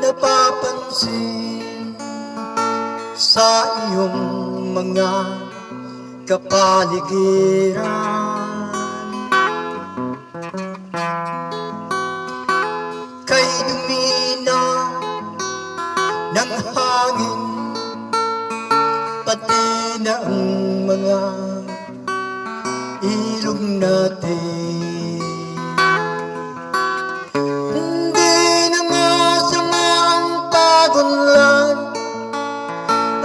napapansin sa iyong mga kapaligiran. Kay dumina ng hangin, pati na ang mga ilog natin. Hindi na masama ang pagunlad,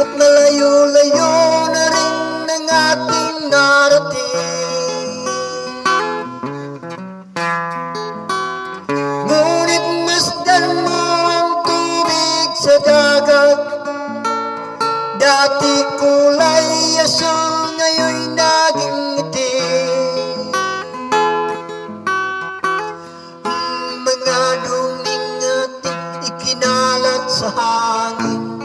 at malayo-layo na rin ang ating narating. Ngunit masdan mo ang tubig sa dagat, dati kulay asul, ngayon'y naging itim. Mga luming ating ikinalat sa hangin,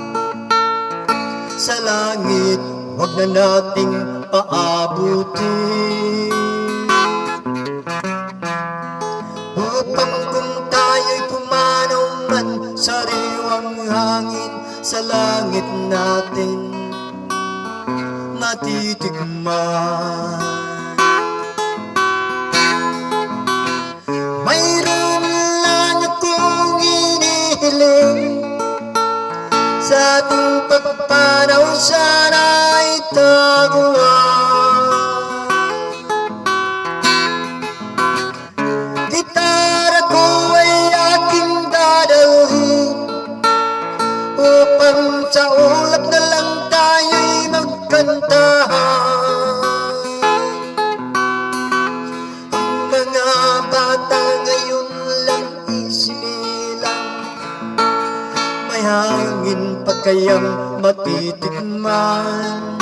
sa langit huwag na nating paabutin. Upang kung tayo'y pumanaw man sa riwang hangin, sa langit natin matitikman. Mayroon lang akong inihiling, sa ating pagpanaw sana'y taguan. Gitara ko ay aking dadalhin, upang sa ulap na lang tayo'y magkantahan. Ang mga bata ngayon lang isinilang, may hangin pa kayang matitikman.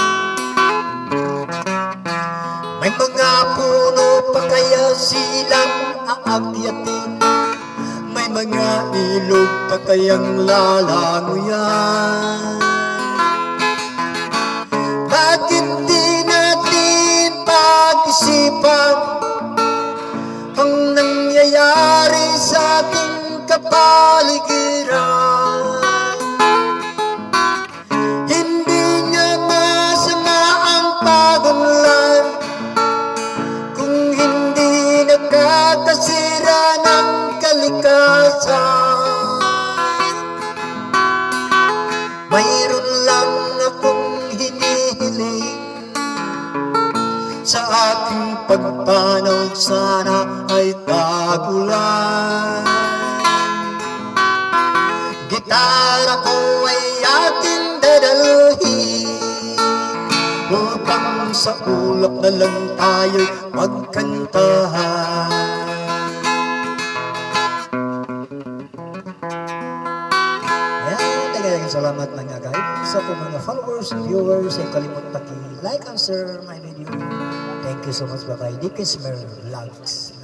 May mga puno pa kaya silang aakyatin, may mga ilog pa kayang lalanguyan. Bakit di natin pag-isipan ang nangyayari sa ating kapaligiran? Hindi nga masama ang pagunlad kung hindi nakakasira ng kalikasan. Mayroon lang akong hinihiling, sa aking pagpanaw sana ay tagulan. Gitara ko ay aking dadalhin, upang sa ulap na lang tayo'y magkantahan. Daghang salamat mga guys sa po mga followers, viewers, ay kalimot paki-like and share my video. Thank you so much. Bye-bye. Dikis Mer Vlogs.